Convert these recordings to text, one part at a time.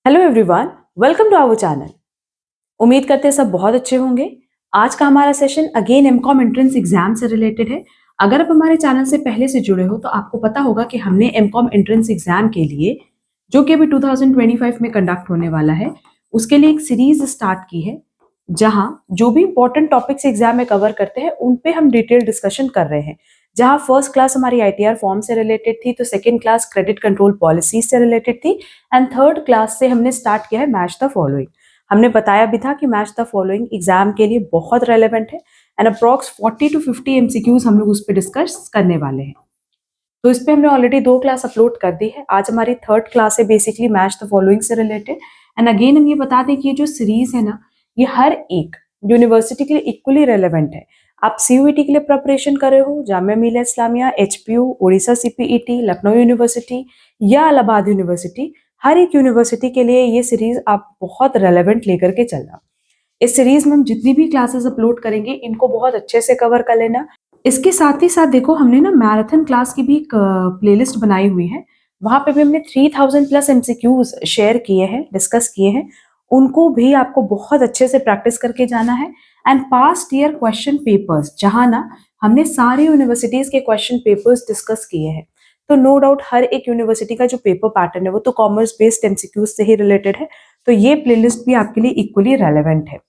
Hello everyone, welcome to our channel. उम्मीद करते हैं सब बहुत अच्छे होंगे। आज का हमारा session again MCom entrance exam से रिलेटेड है। अगर आप हमारे चैनल से पहले से जुड़े हो तो आपको पता होगा कि हमने एमकॉम एंट्रेंस एग्जाम के लिए, जो कि अभी 2025 में कंडक्ट होने वाला है, उसके लिए एक सीरीज स्टार्ट की है जहां जो भी इंपॉर्टेंट टॉपिक्स एग्जाम में कवर करते हैं उन पे हम डिटेल डिस्कशन कर रहे हैं। जहां फर्स्ट क्लास हमारी आईटीआर फॉर्म से रिलेटेड थी, तो second class credit control policy से रिलेटेड थी, एंड थर्ड क्लास से हमने स्टार्ट किया है मैच द फॉलोइंग। हमने बताया भी था कि मैच द फॉलोइंग एग्जाम के लिए बहुत रेलेवेंट है एंड अप्रॉक्स 40 टू 50 एमसीक्यूज हम लोग उस पर डिस्कस करने वाले हैं। तो इस पे हमने ऑलरेडी 2 क्लास अपलोड कर दी है। आज हमारी थर्ड क्लास है बेसिकली मैच द फॉलोइंग से रिलेटेड। एंड अगेन हम ये बता दें कि ये जो सीरीज है ना, ये हर एक यूनिवर्सिटी के लिए इक्वली रेलेवेंट है। आप सीयूईटी के लिए प्रिपरेशन कर रहे हो, Jamia Millia Islamia, HPU, Orissa CPET, Lucknow university या इलाहाबाद यूनिवर्सिटी, हर एक यूनिवर्सिटी के लिए ये सीरीज आप बहुत रेलेवेंट लेकर के चलना। इस सीरीज में हम जितनी भी क्लासेस अपलोड करेंगे इनको बहुत अच्छे से कवर कर लेना। इसके साथ ही साथ देखो, हमने ना मैराथन क्लास की भी एक प्लेलिस्ट बनाई हुई है। वहां पे भी हमने 3000 प्लस एमसीक्यूज शेयर किए हैं, डिस्कस किए हैं। उनको भी आपको बहुत अच्छे से प्रैक्टिस करके जाना है। And past year question papers, जहां ना हमने सारी यूनिवर्सिटीज के क्वेश्चन पेपर्स डिस्कस किए हैं। तो नो डाउट हर एक यूनिवर्सिटी का जो पेपर पैटर्न है वो तो कॉमर्स बेस्ड एमसीक्यूज से ही रिलेटेड है। तो ये प्लेलिस्ट भी आपके लिए इक्वली रेलेवेंट है।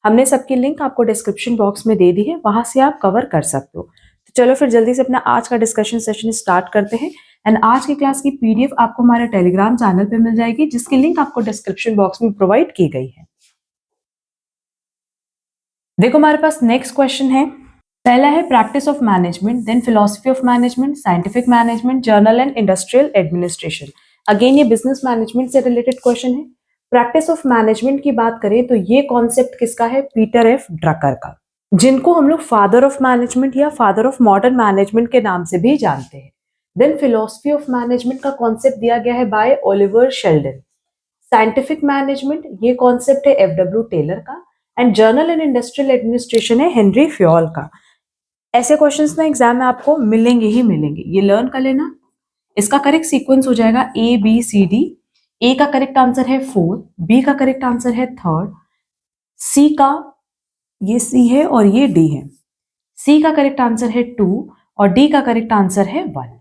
हमने सबकी लिंक आपको डिस्क्रिप्शन बॉक्स में दे दी है, वहां से आप कवर कर सकते हो। तो चलो फिर जल्दी से अपना आज का डिस्कशन सेशन स्टार्ट करते हैं। एंड आज की क्लास की पीडीएफ आपको हमारे टेलीग्राम चैनल पे मिल जाएगी, जिसकी लिंक आपको डिस्क्रिप्शन बॉक्स में प्रोवाइड की गई है। देखो, हमारे पास नेक्स्ट क्वेश्चन है। पहला है practice of management, then philosophy of management, scientific management, general and industrial administration. Again ये बिजनेस मैनेजमेंट से रिलेटेड क्वेश्चन है। प्रैक्टिस ऑफ मैनेजमेंट की बात करें तो ये कॉन्सेप्ट किसका है? पीटर एफ ड्रकर का, जिनको हम लोग फादर ऑफ मैनेजमेंट या फादर ऑफ मॉडर्न मैनेजमेंट के नाम से भी जानते हैं। देन फिलोसफी ऑफ मैनेजमेंट का कॉन्सेप्ट दिया गया है by Oliver Sheldon. Scientific management, ये कॉन्सेप्ट है एफ डब्ल्यू टेलर का। And general and industrial administration है हेनरी फ्योल का। ऐसे क्वेश्चंस ना एग्जाम में आपको मिलेंगे ही मिलेंगे, ये लर्न कर लेना। इसका करेक्ट सीक्वेंस हो जाएगा ए बी सी डी। ए का करेक्ट आंसर है 4, बी का करेक्ट आंसर है 3rd, सी का, ये सी है और ये डी है, सी का करेक्ट आंसर है 2 और डी का करेक्ट आंसर है 1।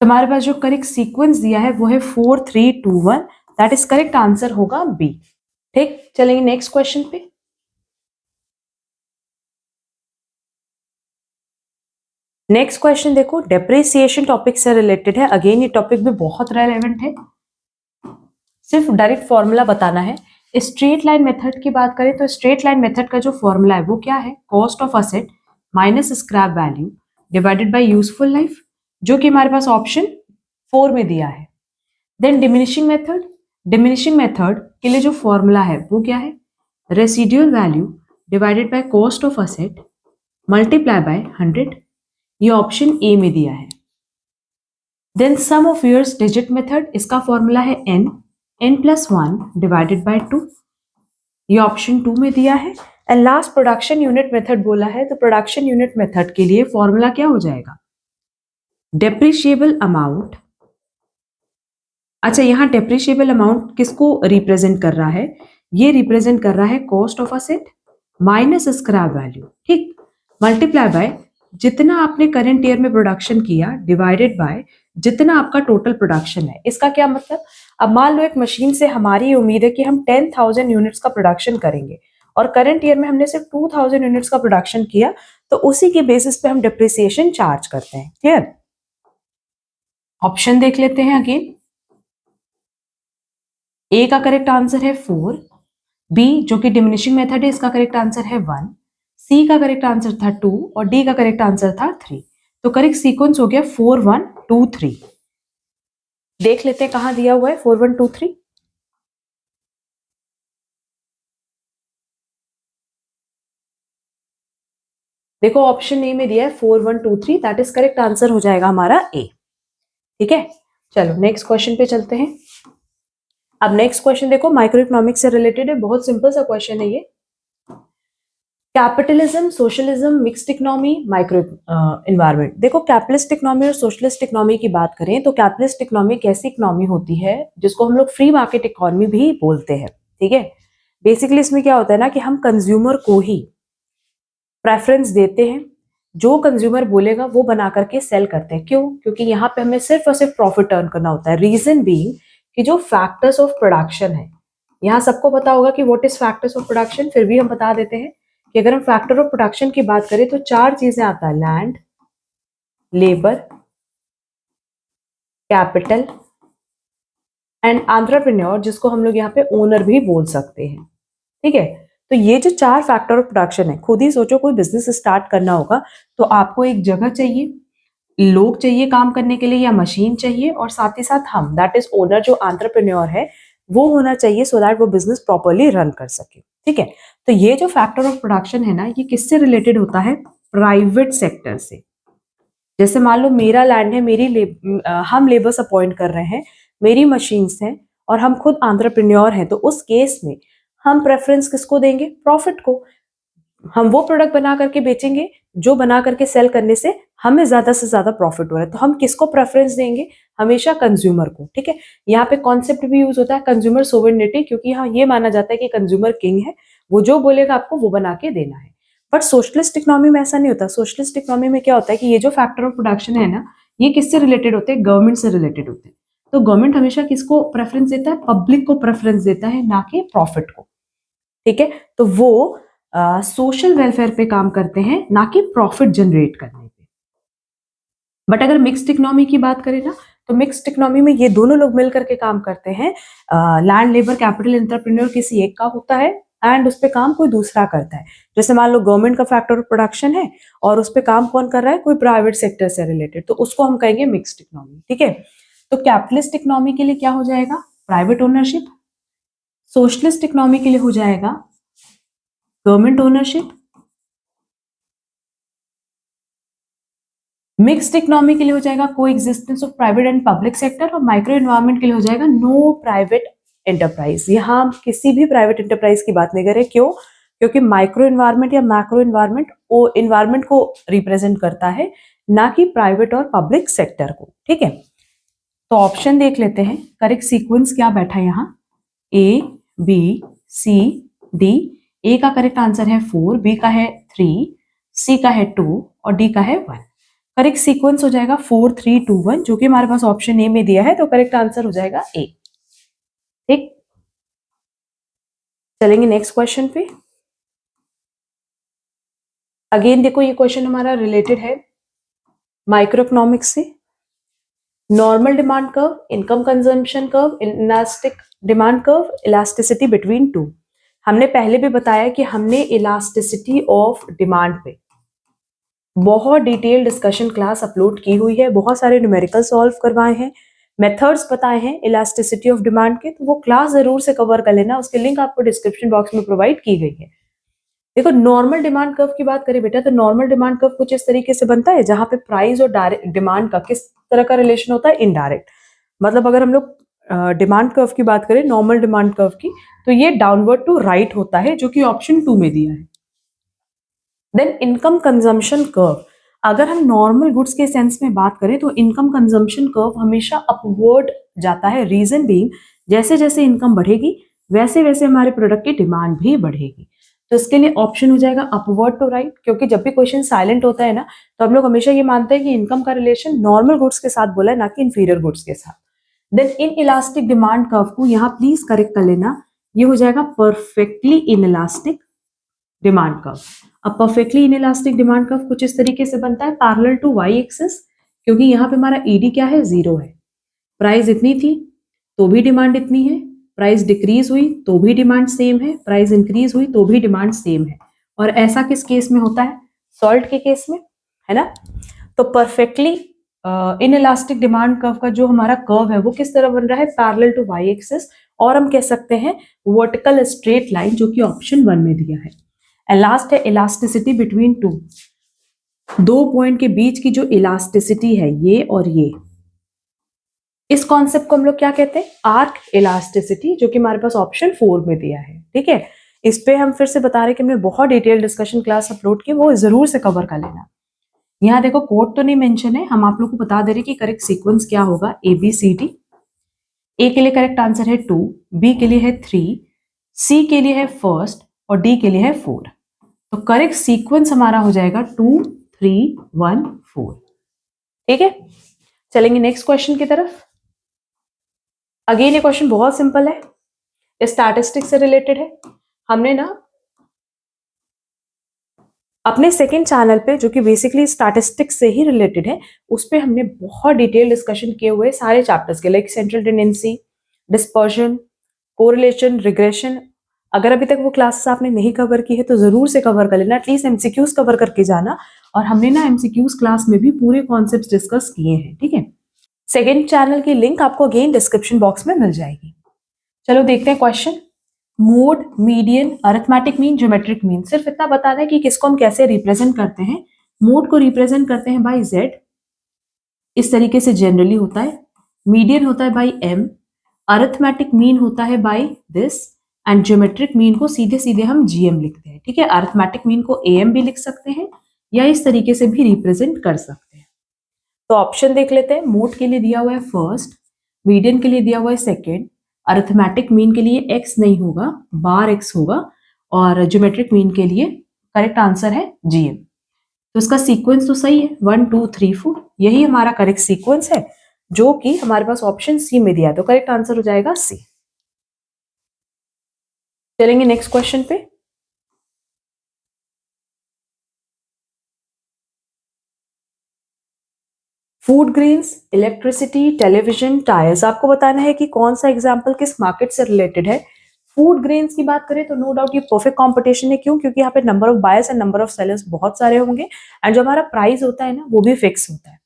तुम्हारे पास जो करेक्ट सीक्वेंस दिया है वो है 4 3 2 1, दैट इज करेक्ट आंसर होगा बी। ठीक, चलेंगे नेक्स्ट क्वेश्चन पे। नेक्स्ट क्वेश्चन देखो, डेप्रिसिएशन टॉपिक से रिलेटेड है। अगेन ये टॉपिक भी बहुत रेलेवेंट है। सिर्फ डायरेक्ट फॉर्मूला बताना है। स्ट्रेट लाइन मेथड की बात करें तो स्ट्रेट लाइन मेथड का जो फॉर्मूला है वो क्या है? Cost of asset minus scrap value divided by useful life, जो कि हमारे पास ऑप्शन 4 में दिया है। Then diminishing method, diminishing method के लिए जो फॉर्मूला है वो क्या है? Residual value divided by cost of asset multiply by 100, ये ऑप्शन ए में दिया है। Then sum of years digit method, इसका फॉर्मूला है n+1 डिवाइडेड बाय 2, ये ऑप्शन 2 में दिया है। And last production unit method बोला है, तो प्रोडक्शन यूनिट मेथड के लिए फॉर्मूला क्या हो जाएगा? Depreciable amount. अच्छा, यहाँ डेप्रिशिएबल अमाउंट किसको रिप्रेजेंट कर रहा है? ये रिप्रेजेंट कर रहा है cost of asset minus scrap value, ठीक, मल्टीप्लाई बाय जितना आपने करंट ईयर में प्रोडक्शन किया डिवाइडेड बाय जितना आपका टोटल प्रोडक्शन है। इसका क्या मतलब? अब मान लो एक मशीन से हमारी उम्मीद है कि हम 10,000 यूनिट्स का प्रोडक्शन करेंगे और करंट ईयर में हमने सिर्फ 2,000 यूनिट्स का प्रोडक्शन किया, तो उसी के बेसिस पे हम डिप्रिसिएशन चार्ज करते हैं। क्लियर? ऑप्शन देख लेते हैं अगेन। ए का करेक्ट आंसर है 4, बी जो कि डिमिनिशिंग मेथड है इसका करेक्ट आंसर है 1, सी का करेक्ट आंसर था 2 और डी का करेक्ट आंसर था 3। तो करेक्ट सीक्वेंस हो गया 4 1 2 3। देख लेते हैं कहां दिया हुआ है 4 1 2 3। देखो, ऑप्शन ए में दिया है 4 1 2 3, दैट इज करेक्ट आंसर हो जाएगा हमारा ए। ठीक है, चलो नेक्स्ट क्वेश्चन पे चलते हैं। अब नेक्स्ट क्वेश्चन देखो, माइक्रो इकोनॉमिक्स से रिलेटेड है, बहुत सिंपल सा क्वेश्चन है ये। Capitalism, socialism, mixed economy, micro environment. देखो, कैपिटलिस्ट इकोनॉमी और सोशलिस्ट इकोनॉमी की बात करें तो कैपिटलिस्ट इकोनॉमी एक ऐसी इकोनॉमी होती है जिसको हम लोग फ्री मार्केट इकोनॉमी भी बोलते हैं। ठीक है, बेसिकली इसमें क्या होता है ना कि हम कंज्यूमर को ही प्रेफरेंस देते हैं, जो कंज्यूमर बोलेगा वो बना करके सेल करते हैं। क्यों? क्योंकि यहाँ पे हमें सिर्फ और सिर्फ प्रॉफिट अर्न करना होता है। रीजन बीइंग कि जो फैक्टर्स ऑफ प्रोडक्शन है, यहाँ सबको पता होगा कि what is factors of production, फिर भी हम बता देते हैं कि अगर हम फैक्टर ऑफ प्रोडक्शन की बात करें तो 4 चीजें आता है: land, labour, capital and entrepreneur, जिसको हम लोग यहाँ पे ओनर भी बोल सकते हैं। ठीक है, तो ये जो 4 फैक्टर ऑफ प्रोडक्शन है, खुद ही सोचो कोई बिजनेस स्टार्ट करना होगा तो आपको एक जगह चाहिए, लोग चाहिए काम करने के लिए, या मशीन चाहिए, और साथ ही साथ हम, दैट इज ओनर, जो एंटरप्रेन्योर है वो होना चाहिए, सो दैट वो बिजनेस प्रॉपर्ली रन कर सके। ठीक है, तो ये जो फैक्टर ऑफ प्रोडक्शन है ना, ये किससे रिलेटेड होता है? प्राइवेट सेक्टर से। जैसे मान लो मेरा लैंड है, हम लेबर्स अपॉइंट कर रहे हैं, मेरी मशीन्स हैं, और हम खुद एंटरप्रेन्योर हैं, तो उस केस में हम प्रेफरेंस किसको देंगे? प्रॉफिट को। हम वो प्रोडक्ट बना करके बेचेंगे जो बना करके सेल करने से हमें ज्यादा से ज्यादा प्रॉफिट हो रहा है, तो हम किसको प्रेफरेंस देंगे? हमेशा कंज्यूमर को। ठीक है, यहाँ पे कॉन्सेप्ट भी यूज होता है कंज्यूमर सोवरेनिटी, क्योंकि यहाँ ये माना जाता है कि कंज्यूमर किंग है, वो जो बोलेगा आपको वो बना के देना है। बट सोशलिस्ट इकोनॉमी में ऐसा नहीं होता। सोशलिस्ट इकोनॉमी में क्या होता है कि ये जो फैक्टर ऑफ प्रोडक्शन है ना, ये किससे रिलेटेड होते हैं? गवर्नमेंट से रिलेटेड होते हैं। तो गवर्नमेंट हमेशा किसको प्रेफरेंस देता है? पब्लिक को प्रेफरेंस देता है, ना कि प्रॉफिट को। ठीक है, तो वो सोशल वेलफेयर पे काम करते हैं, ना कि प्रॉफिट जनरेट करने पे। बट अगर मिक्स्ड इकोनॉमी की बात करें ना, तो मिक्स्ड इकोनॉमी में ये दोनों लोग मिलकर के काम करते हैं। लैंड, लेबर, कैपिटल, एंटरप्रेन्योर किसी एक का होता है, एंड उस पे काम कोई दूसरा करता है। जैसे मान लो गवर्नमेंट का फैक्टर ऑफ प्रोडक्शन है और उस पे काम कौन कर रहा है? कोई प्राइवेट सेक्टर से रिलेटेड, तो उसको हम कहेंगे मिक्स्ड इकोनॉमी। ठीक है, तो कैपिटलिस्ट इकोनॉमी के लिए क्या हो जाएगा? Private ownership. सोशलिस्ट इकोनॉमी के लिए हो जाएगा गवर्नमेंट ओनरशिप। मिक्स्ड इकोनॉमी के लिए हो जाएगा को existence of private and public sector, और माइक्रो एनवायरमेंट के लिए हो जाएगा नो प्राइवेट एंटरप्राइज। यहाँ हम किसी भी प्राइवेट एंटरप्राइज की बात नहीं कर रहे। क्यों? क्योंकि माइक्रो एनवायरमेंट या मैक्रो एनवायरमेंट वो एनवायरमेंट को रिप्रेजेंट करता है, ना कि प्राइवेट और पब्लिक सेक्टर को। ठीक है, तो ऑप्शन देख लेते हैं, करेक्ट सीक्वेंस क्या बैठा है यहाँ? ए, बी, सी, डी। ए का करेक्ट आंसर है 4, बी का है 3, सी का है 2 और डी का है 1। करेक्ट सीक्वेंस हो जाएगा 4 3 2 1, जो कि हमारे पास ऑप्शन ए में दिया है, तो करेक्ट आंसर हो जाएगा ए। ठीक, चलेंगे नेक्स्ट क्वेश्चन पे। अगेन देखो, ये क्वेश्चन हमारा रिलेटेड है माइक्रो इकोनॉमिक्स से। Normal demand curve, income consumption curve, elastic demand curve, elasticity between two. हमने पहले भी बताया कि हमने इलास्टिसिटी ऑफ डिमांड पे बहुत डिटेल डिस्कशन क्लास अपलोड की हुई है, बहुत सारे न्यूमेरिकल सॉल्व करवाए हैं, मेथड्स बताए हैं इलास्टिसिटी ऑफ डिमांड के, तो वो क्लास जरूर से कवर कर लेना, उसके लिंक आपको डिस्क्रिप्शन बॉक्स में प्रोवाइड की गई है। देखो, नॉर्मल डिमांड कर्व की बात करें बेटा, तो नॉर्मल डिमांड कर्व कुछ इस तरीके से बनता है जहां पे प्राइस और डायरेक्ट डिमांड का किस तरह का रिलेशन होता है? इनडायरेक्ट। मतलब अगर हम लोग डिमांड कर्व की बात करें, नॉर्मल डिमांड कर्व की, तो ये डाउनवर्ड टू राइट होता है, जो कि ऑप्शन 2 में दिया है। देन इनकम कंजम्पशन कर्व, अगर हम नॉर्मल गुड्स के सेंस में बात करें तो इनकम कंजम्पशन कर्व हमेशा अपवर्ड जाता है। रीजन बीइंग, जैसे जैसे इनकम बढ़ेगी वैसे वैसे हमारे प्रोडक्ट की डिमांड भी बढ़ेगी। तो इसके लिए ऑप्शन हो जाएगा अपवर्ड टू राइट, क्योंकि जब भी क्वेश्चन साइलेंट होता है ना, तो हम लोग हमेशा ये मानते हैं कि इनकम का रिलेशन नॉर्मल गुड्स के साथ बोला है, ना कि इन्फीरियर गुड्स के साथ। Then inelastic demand curve को यहाँ प्लीज करेक्ट कर लेना, ये हो जाएगा perfectly inelastic demand curve. अब परफेक्टली इनइलास्टिक डिमांड कर्व कुछ इस तरीके से बनता है पैरेलल टू वाई एक्सिस, क्योंकि यहाँ पे हमारा ईडी क्या है? 0 है। प्राइस इतनी थी तो भी डिमांड इतनी है, प्राइस डिक्रीज हुई तो भी डिमांड सेम है, प्राइस इंक्रीज हुई तो भी डिमांड सेम है। और ऐसा किस केस में होता है? सॉल्ट के केस में, है ना। तो परफेक्टली इनइलास्टिक डिमांड कर्व का जो हमारा कर्व है वो किस तरह बन रहा है? पैरेलल टू वाई एक्सिस, और हम कह सकते हैं वर्टिकल स्ट्रेट लाइन, जो कि ऑप्शन 1 में दिया है। लास्ट है इलास्टिसिटी बिटवीन टू, दो पॉइंट के बीच की जो इलास्टिसिटी है, ये और ये, इस कॉन्सेप्ट को हम लोग क्या कहते हैं? आर्क इलास्टिसिटी, जो कि हमारे पास ऑप्शन 4 में दिया है। ठीक है, इस पे हम फिर से बता रहे हैं कि हमने बहुत डिटेल डिस्कशन क्लास अपलोड की, वो जरूर से कवर कर लेना। यहाँ देखो कोड तो नहीं मेंशन है, हम आप लोग को बता दे रहे कि करेक्ट सीक्वेंस क्या होगा, ए बी सी डी। ए के लिए करेक्ट आंसर है 2, बी के लिए है 3, सी के लिए है फर्स्ट और डी के लिए है 4। तो करेक्ट सीक्वेंस हमारा हो जाएगा 2 3 1 4। ठीक है, चलेंगे नेक्स्ट क्वेश्चन की तरफ। अगेन ये क्वेश्चन बहुत सिंपल है, स्टैटिस्टिक्स से रिलेटेड है। हमने ना अपने सेकेंड चैनल पे, जो कि बेसिकली स्टैटिस्टिक्स से ही रिलेटेड है, उस पे हमने बहुत डिटेल डिस्कशन किए हुए सारे चैप्टर्स के, like central tendency, dispersion, correlation, regression. अगर अभी तक वो क्लासेस आपने नहीं कवर की है तो जरूर से कवर कर लेना, एटलीस्ट एमसीक्यूज कवर करके जाना। और हमने ना एमसीक्यूज क्लास में भी पूरे कॉन्सेप्ट्स डिस्कस किए हैं। ठीक है, सेकेंड चैनल की लिंक आपको अगेन डिस्क्रिप्शन बॉक्स में मिल जाएगी। चलो देखते हैं question. Mode, median, arithmetic mean, geometric mean, सिर्फ इतना बता दें कि किसको हम कैसे रिप्रेजेंट करते हैं। मोड को रिप्रेजेंट करते हैं बाय z, इस तरीके से जनरली होता है। मीडियन होता है बाय m, अरिथमेटिक मीन होता है by this, and geometric mean को सीधे सीधे हम gm लिखते हैं। ठीक है, अरिथमेटिक मीन को am भी लिख सकते हैं या इस तरीके से भी रिप्रेजेंट कर सकते हैं। तो ऑप्शन देख लेते हैं। मोड के लिए दिया हुआ है फर्स्ट, मीडियन के लिए दिया हुआ है सेकेंड, अरिथमेटिक मीन के लिए x नहीं होगा, बार x होगा, और ज्योमेट्रिक मीन के लिए करेक्ट आंसर है gm। तो इसका सीक्वेंस तो सही है, 1 2 3 4, यही हमारा करेक्ट सीक्वेंस है, जो कि हमारे पास ऑप्शन सी में दिया है। तो करेक्ट आंसर हो जाएगा सी। चलेंगे नेक्स्ट क्वेश्चन पे। Food grains, electricity, television, tyres, आपको बताना है कि कौन सा एग्जाम्पल किस मार्केट से रिलेटेड है। फूड ग्रेन्स की बात करें तो नो डाउट ये परफेक्ट कंपटीशन है। क्यों? क्योंकि यहाँ पे number of buyers and number of sellers बहुत सारे होंगे, एंड जो हमारा प्राइस होता है ना वो भी फिक्स होता है।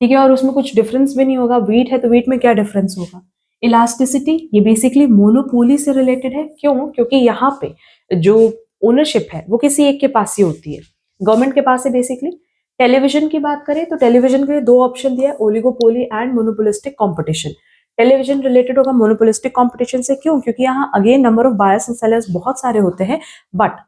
ठीक है, और उसमें कुछ डिफरेंस भी नहीं होगा। वीट है तो वीट में क्या डिफरेंस होगा। इलास्टिसिटी, ये बेसिकली मोनोपोली से रिलेटेड है। क्यों? क्योंकि यहाँ पे जो ओनरशिप है वो किसी एक के पास ही होती है, गवर्नमेंट के पास है बेसिकली। टेलीविजन की बात करें तो टेलीविजन के लिए दो ऑप्शन दिया है, oligopoly and monopolistic competition. Television related होगा मोनोपोलिस्टिक कंपटीशन से। क्यों? क्योंकि यहाँ again number of buyers and sellers बहुत सारे होते हैं, बट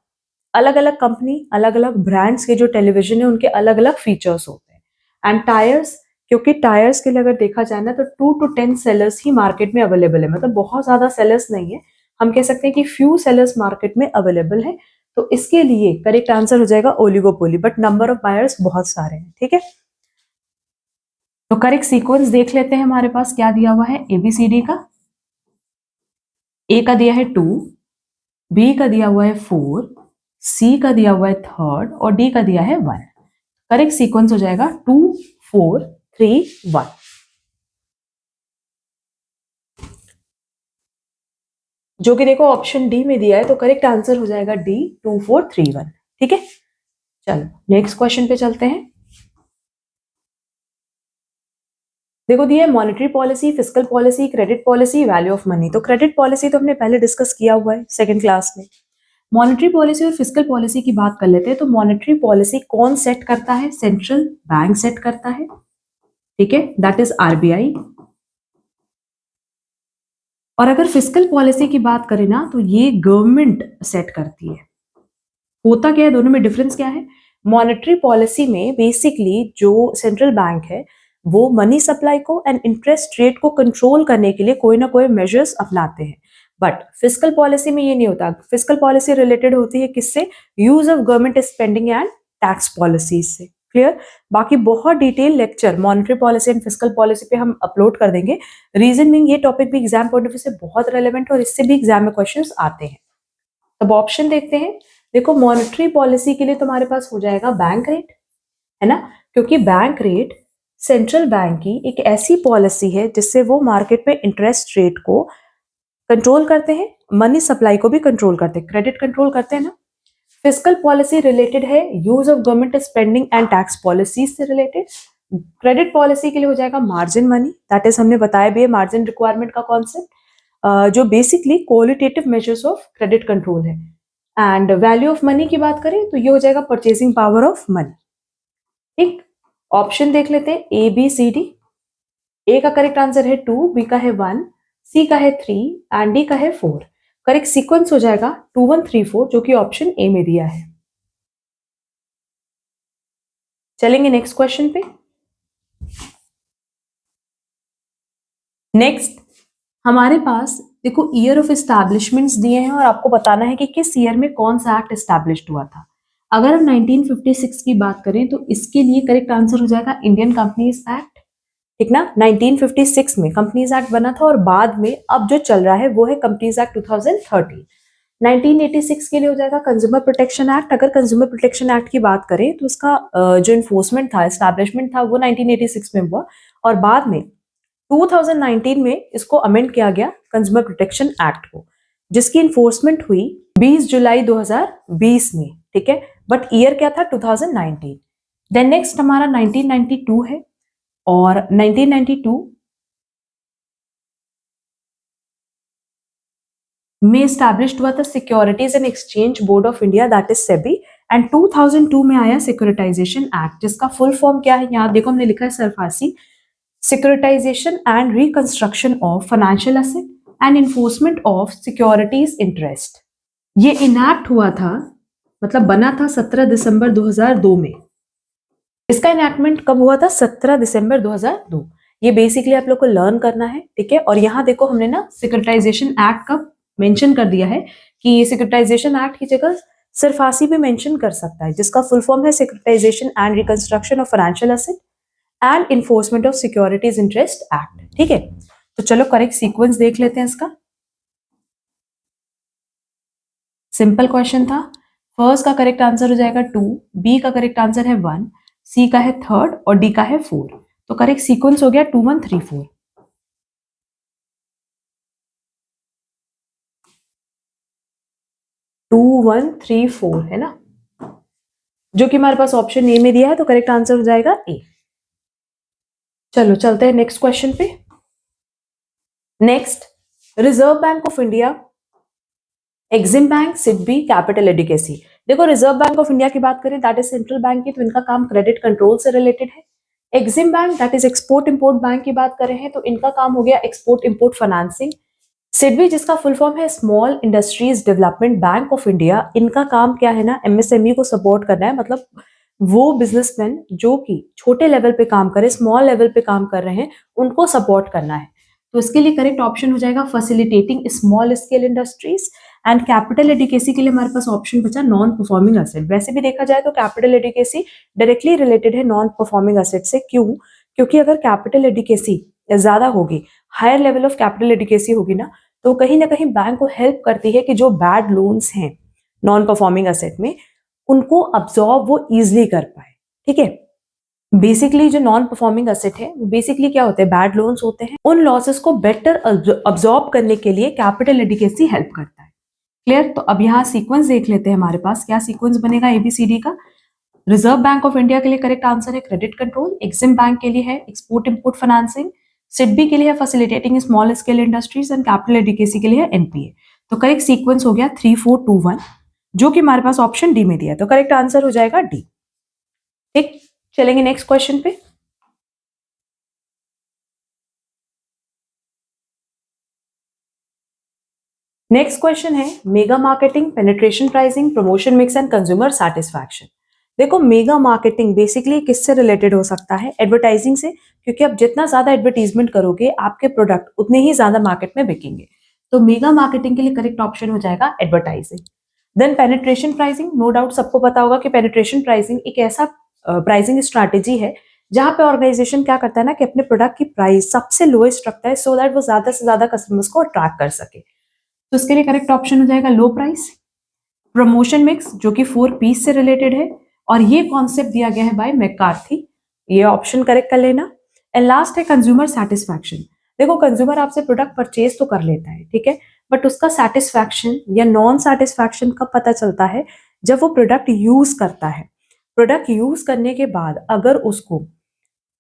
अलग अलग कंपनी, अलग अलग ब्रांड्स के जो टेलीविजन है उनके अलग अलग फीचर्स होते हैं। एंड टायर्स, क्योंकि टायर्स के लिए अगर देखा जाए ना तो 2 to 10 सेलर्स ही मार्केट में अवेलेबल है, मतलब बहुत ज्यादा सेलर्स नहीं है। हम कह सकते हैं कि फ्यू सेलर्स मार्केट में अवेलेबल है। तो इसके लिए करेक्ट आंसर हो जाएगा oligopoly, but number of buyers बहुत सारे हैं। ठीक है, तो करेक्ट सीक्वेंस देख लेते हैं। हमारे पास क्या दिया हुआ है एबीसीडी का। ए का दिया है 2, बी का दिया हुआ है 4, सी का दिया हुआ है थर्ड और डी का दिया है 1। करेक्ट सीक्वेंस हो जाएगा 2 4 3 1। जो कि देखो ऑप्शन डी में दिया है, तो करेक्ट आंसर हो जाएगा डी 2 4 3 1। ठीक है, चलो नेक्स्ट क्वेश्चन पे चलते हैं। देखो दिया है monetary policy, fiscal policy, credit policy, value of money. तो क्रेडिट पॉलिसी तो हमने पहले डिस्कस किया हुआ है सेकंड क्लास में। मॉनेटरी पॉलिसी और फिस्कल पॉलिसी की बात कर लेते हैं। तो मॉनेटरी पॉलिसी कौन सेट करता है? सेंट्रल बैंक सेट करता है। ठीक है, दैट इज आरबीआई। और अगर फिस्कल पॉलिसी की बात करें ना तो ये गवर्नमेंट सेट करती है। होता क्या है, दोनों में डिफरेंस क्या है? मॉनेटरी पॉलिसी में बेसिकली जो सेंट्रल बैंक है वो मनी सप्लाई को एंड इंटरेस्ट रेट को कंट्रोल करने के लिए कोई ना कोई मेजर्स अपनाते हैं। बट फिस्कल पॉलिसी में ये नहीं होता। फिस्कल पॉलिसी रिलेटेड होती है किससे? Use of government spending and tax policies से। क्लियर? बाकी बहुत detail lecture monetary policy and fiscal policy पे हम अपलोड कर देंगे। रीजन बीइंग ये टॉपिक भी एग्जाम पॉइंट ऑफ व्यू से बहुत रेलेवेंट है और इससे भी एग्जाम में क्वेश्चंस आते हैं। अब ऑप्शन देखते हैं। देखो मॉनेटरी पॉलिसी के लिए तुम्हारे पास हो जाएगा बैंक रेट, है ना, क्योंकि बैंक रेट सेंट्रल बैंक की एक ऐसी पॉलिसी है जिससे वो मार्केट में इंटरेस्ट रेट को कंट्रोल करते हैं, मनी सप्लाई को भी कंट्रोल करते हैं, क्रेडिट कंट्रोल करते हैं ना। फिस्कल पॉलिसी रिलेटेड है use of government spending and tax policies से रिलेटेड। क्रेडिट पॉलिसी के लिए हो जाएगा मार्जिन मनी, दैट इज हमने बताया भी है मार्जिन रिक्वायरमेंट का कॉन्सेप्ट, जो basically qualitative measures of credit control है। एंड वैल्यू ऑफ मनी की बात करें तो ये हो जाएगा परचेसिंग पावर ऑफ मनी। ठीक, ऑप्शन देख लेते हैं ए बी सी डी। ए का करेक्ट आंसर है 2, बी का है 1, सी का है 3 एंड डी का है 4। करेक्ट सीक्वेंस हो जाएगा 2134 जो कि ऑप्शन ए में दिया है। चलेंगे नेक्स्ट क्वेश्चन पे। नेक्स्ट हमारे पास देखो ईयर ऑफ एस्टैब्लिशमेंट्स दिए हैं और आपको बताना है कि किस ईयर में कौन सा एक्ट एस्टैब्लिश्ड हुआ था। अगर हम 1956 की बात करें तो इसके लिए करेक्ट आंसर हो जाएगा इंडियन कंपनीज एक्ट। ठीक ना, 1956 में कंपनीज एक्ट बना था और बाद में अब जो चल रहा है वो है कंपनीज एक्ट 2013। 1986 के लिए हो जाएगा कंज्यूमर प्रोटेक्शन एक्ट। अगर कंज्यूमर प्रोटेक्शन एक्ट की बात करें तो उसका जो इन्फोर्समेंट था, एस्टैब्लिशमेंट था, वो 1986 में हुआ और बाद में 2019 में इसको अमेंड किया गया कंज्यूमर प्रोटेक्शन एक्ट को, जिसकी इन्फोर्समेंट हुई 20 जुलाई 2020 में। ठीक है, बट ईयर क्या था 2019। देन नेक्स्ट हमारा 1992 है और 1992 में एस्टैब्लिश्ड हुआ था securities and exchange board of India, that is SEBI. And 2002 में आया सिक्योरिटाइजेशन एक्ट, जिसका फुल फॉर्म क्या है, यहाँ देखो हमने लिखा है SARFAESI, securitization and reconstruction of financial asset and enforcement of securities interest. ये इनैक्ट हुआ था, मतलब बना था 17 दिसंबर 2002 में। इसका इनैक्टमेंट कब हुआ था? 17 दिसंबर 2002। ये बेसिकली आप लोग को लर्न करना है। ठीक है, और यहाँ देखो हमने ना सिक्योरिटाइजेशन एक्ट का मेंशन कर दिया है कि ये सिक्योरिटाइजेशन एक्ट की जगह सिरफासी भी मेंशन कर सकता है, जिसका फुल फॉर्म है securitization and reconstruction of financial asset and enforcement of securities interest act. ठीक है, तो चलो करेक्ट सीक्वेंस देख लेते हैं इसका। सिंपल क्वेश्चन था। फर्स्ट का करेक्ट आंसर हो जाएगा 2, बी का करेक्ट आंसर है 1, सी का है 3rd और डी का है 4। तो करेक्ट सीक्वेंस हो गया 2134। 2134 है ना, जो कि हमारे पास ऑप्शन ए में दिया है, तो करेक्ट आंसर हो जाएगा ए। चलो चलते हैं नेक्स्ट क्वेश्चन पे। Next, reserve bank of India, Exim bank, SIDBI, capital adequacy. देखो रिजर्व बैंक ऑफ इंडिया की बात करें दैट इज सेंट्रल बैंक की, तो इनका काम क्रेडिट कंट्रोल से रिलेटेड है। Exim bank that is export import bank की बात कर रहे हैं तो इनका काम हो गया एक्सपोर्ट इंपोर्ट फाइनेंसिंग। सिडबी जिसका फुल फॉर्म है small industries development bank of India, इनका काम क्या है ना, एमएसएमई को सपोर्ट करना है, मतलब वो बिजनेसमैन जो कि छोटे लेवल पे काम करे, स्मॉल लेवल पे काम कर रहे हैं, उनको सपोर्ट करना है। तो इसके लिए करेक्ट ऑप्शन हो जाएगा facilitating small scale industries. And capital adequacy के लिए हमारे पास ऑप्शन बचा नॉन परफॉर्मिंग एसेट। वैसे भी देखा जाए तो कैपिटल एडिकेसी डायरेक्टली रिलेटेड है नॉन परफॉर्मिंग एसेट से। क्यों? क्योंकि अगर कैपिटल एडिकेसी ज्यादा होगी, higher level of capital adequacy होगी ना, तो कहीं ना कहीं बैंक को हेल्प करती है कि जो बैड लोन्स हैं नॉन परफॉर्मिंग एसेट में, उनको अब्सॉर्ब वो इजिली कर पाए। ठीक है, बेसिकली जो नॉन परफॉर्मिंग एसेट है वो बेसिकली क्या होते हैं, बैड लोन्स होते हैं। उन लॉसेस को बेटर अब्सॉर्ब करने के लिए कैपिटल एडिकेसी हेल्प करता है। क्लियर? तो अब यहाँ सीक्वेंस देख लेते हैं, हमारे पास क्या सीक्वेंस बनेगा एबीसीडी का। रिजर्व बैंक ऑफ इंडिया के लिए करेक्ट आंसर है क्रेडिट कंट्रोल, एक्सिम बैंक के लिए है एक्सपोर्ट इंपोर्ट फाइनेंसिंग, सिडबी के लिए है facilitating small scale industries and capital adequacy के लिए है एनपीए। तो करेक्ट सीक्वेंस हो गया 3421, जो कि हमारे पास ऑप्शन डी में दिया है, तो करेक्ट आंसर हो जाएगा डी। ठीक, चलेंगे नेक्स्ट क्वेश्चन पे। नेक्स्ट क्वेश्चन है mega marketing, penetration pricing, promotion mix and consumer satisfaction. देखो मेगा मार्केटिंग बेसिकली किससे रिलेटेड हो सकता है? एडवर्टाइजिंग से, क्योंकि आप जितना ज्यादा एडवर्टीजमेंट करोगे आपके प्रोडक्ट उतने ही ज्यादा मार्केट में बिकेंगे। तो मेगा मार्केटिंग के लिए करेक्ट ऑप्शन हो जाएगा advertising. Then penetration pricing, no doubt सबको पता होगा कि पेनिट्रेशन प्राइसिंग एक ऐसा प्राइसिंग स्ट्रैटेजी है जहां पे ऑर्गेनाइजेशन क्या करता है ना कि अपने प्रोडक्ट की प्राइस सबसे लोएस्ट रखता है सो दैट वो ज्यादा से ज्यादा कस्टमर्स को अट्रैक्ट कर सके। तो इसके लिए करेक्ट ऑप्शन हो जाएगा लो प्राइस। प्रमोशन मिक्स जो कि 4 पीस से रिलेटेड है और ये कॉन्सेप्ट दिया गया है बाय मैकार्थी, ये ऑप्शन करेक्ट कर लेना। एंड लास्ट है कंज्यूमर सेटिस्फैक्शन। देखो कंज्यूमर आपसे प्रोडक्ट परचेज तो कर लेता है, ठीक है, बट उसका सेटिस्फैक्शन या नॉन सेटिस्फैक्शन कब पता चलता है? जब वो प्रोडक्ट यूज करता है। प्रोडक्ट यूज करने के बाद अगर उसको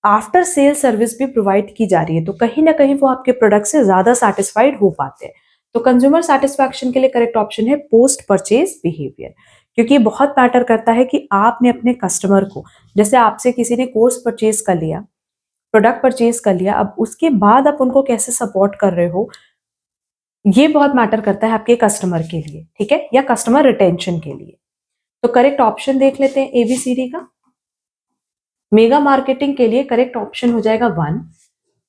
आफ्टर सेल सर्विस भी प्रोवाइड की जा रही है तो कहीं ना कहीं वो आपके प्रोडक्ट से ज्यादा सेटिस्फाइड हो पाते हैं। तो कंज्यूमर सेटिस्फैक्शन के लिए करेक्ट ऑप्शन है पोस्ट परचेज बिहेवियर, क्योंकि ये बहुत मैटर करता है कि आपने अपने कस्टमर को, जैसे आपसे किसी ने कोर्स परचेज कर लिया, प्रोडक्ट परचेज कर लिया, अब उसके बाद आप उनको कैसे सपोर्ट कर रहे हो, ये बहुत मैटर करता है आपके कस्टमर के लिए, ठीक है, या कस्टमर रिटेंशन के लिए। तो करेक्ट ऑप्शन देख लेते हैं एबीसीडी का। मेगा मार्केटिंग के लिए करेक्ट ऑप्शन हो जाएगा 1,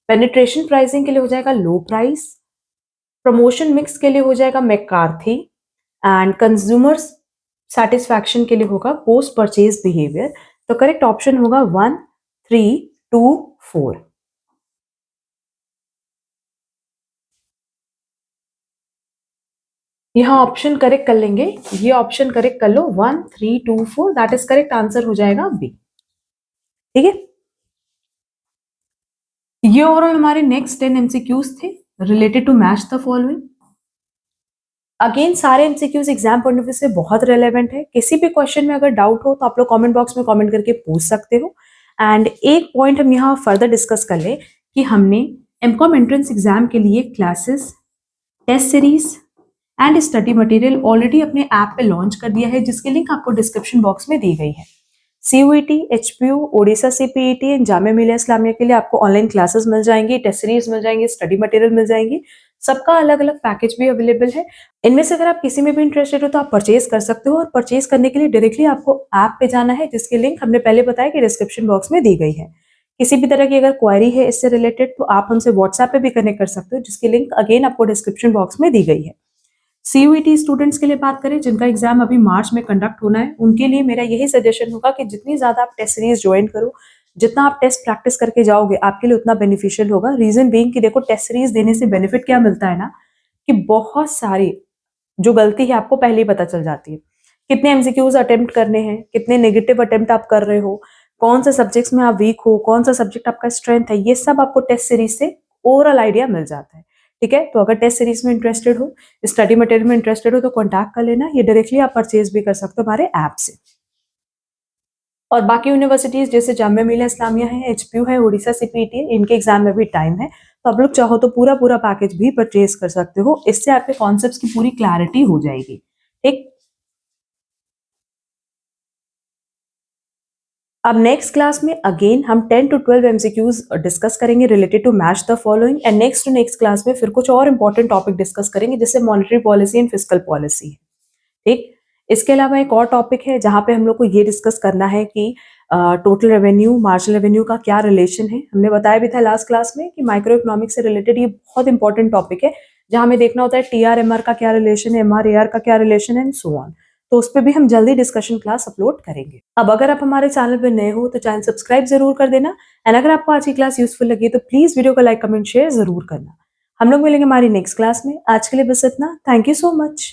पेनिट्रेशन प्राइसिंग के लिए हो जाएगा लो प्राइस, प्रमोशन मिक्स के लिए हो जाएगा मैकार्थी, एंड कंज्यूमर्स सेटिस्फैक्शन के लिए होगा पोस्ट परचेज बिहेवियर। तो करेक्ट ऑप्शन होगा 1, 3, 2, 4। यहाँ ऑप्शन करेक्ट कर लेंगे, ये ऑप्शन करेक्ट कर लो, 1, 3, 2, 4, दैट इज करेक्ट आंसर हो जाएगा बी। ठीक है, ये ओवरऑल हमारे नेक्स्ट 10 एमसीक्यूज थे related to match the following. Again सारे MCQs exam point of view से बहुत रेलेवेंट है। किसी भी क्वेश्चन में अगर डाउट हो तो आप लोग कमेंट बॉक्स में कमेंट करके पूछ सकते हो। एंड एक पॉइंट हम यहाँ फर्दर डिस्कस कर ले कि हमने एमकॉम एंट्रेंस एग्जाम के लिए classes, test series and study material already अपने ऐप पे लॉन्च कर दिया है, जिसकी लिंक आपको डिस्क्रिप्शन बॉक्स में दी गई है। CUET, HPU, Odisha CPET and Jamia Millia Islamia के लिए आपको ऑनलाइन क्लासेस मिल जाएंगी, टेस्ट सीरीज मिल जाएंगे, स्टडी मटेरियल मिल जाएंगी। सबका अलग अलग पैकेज भी अवेलेबल है। इनमें से अगर आप किसी में भी इंटरेस्टेड हो तो आप परचेज कर सकते हो, और परचेज करने के लिए डायरेक्टली आपको ऐप पे जाना है, जिसकी लिंक हमने पहले बताया कि डिस्क्रिप्शन बॉक्स में दी गई है। किसी भी तरह की अगर क्वेरी है इससे रिलेटेड तो आप हमसे व्हाट्सएप पे भी कनेक्ट कर सकते हो, जिसकी लिंक अगेन आपको डिस्क्रिप्शन बॉक्स में दी गई है। CUET स्टूडेंट्स के लिए बात करें जिनका एग्जाम अभी मार्च में कंडक्ट होना है, उनके लिए मेरा यही सजेशन होगा कि जितनी ज्यादा आप टेस्ट सीरीज ज्वाइन करो, जितना आप टेस्ट प्रैक्टिस करके जाओगे आपके लिए उतना बेनिफिशियल होगा। रीजन बीइंग कि देखो, टेस्ट सीरीज देने से बेनिफिट क्या मिलता है ना, कि बहुत सारी जो गलती है आपको पहले ही पता चल जाती है। कितने एमसीक्यूज अटेम्प्ट करने हैं, कितने नेगेटिव अटेम्प्ट आप कर रहे हो, कौन सा सब्जेक्ट्स में आप वीक हो, कौन सा सब्जेक्ट आपका स्ट्रेंथ है, ये सब आपको टेस्ट सीरीज से ओवरऑल आइडिया मिल जाता है। ठीक है, तो अगर टेस्ट सीरीज में इंटरेस्टेड हो, स्टडी मटेरियल में इंटरेस्टेड हो तो कॉन्टैक्ट कर लेना। ये डायरेक्टली आप परचेज भी कर सकते हो हमारे ऐप से। और बाकी यूनिवर्सिटीज जैसे जामिया मिलिया इस्लामिया है, HPU है, ओडिशा CPET है, इनके एग्जाम में भी टाइम है, तो आप लोग चाहो तो पूरा पूरा पैकेज भी परचेज कर सकते हो। इससे आपके कॉन्सेप्ट्स की पूरी क्लैरिटी हो जाएगी। ठीक, अब नेक्स्ट क्लास में अगेन हम 10 to 12 एमसीक्यूज डिस्कस करेंगे related to match the following, and next to next class में फिर कुछ और इंपॉर्टेंट टॉपिक डिस्कस करेंगे, जैसे monetary policy and fiscal policy. ठीक, इसके अलावा एक और टॉपिक है जहां पे हम लोग को ये डिस्कस करना है कि टोटल रेवेन्यू, मार्जिनल रेवेन्यू का क्या रिलेशन है। हमने बताया भी था लास्ट क्लास में कि माइक्रो इकोनॉमिक्स से रिलेटेड ये बहुत इंपॉर्टेंट टॉपिक है, जहां हमें देखना होता है TRMR का क्या रिलेशन है, MRAR का क्या रिलेशन है, एंड सो ऑन। तो उस पर भी हम जल्दी डिस्कशन क्लास अपलोड करेंगे। अब अगर आप हमारे चैनल पर नए हो तो चैनल सब्सक्राइब जरूर कर देना, एंड अगर आपको आज की क्लास यूजफुल लगी तो प्लीज वीडियो को लाइक, कमेंट, शेयर जरूर करना। हम लोग मिलेंगे हमारी नेक्स्ट क्लास में। आज के लिए बस इतना। Thank you so much.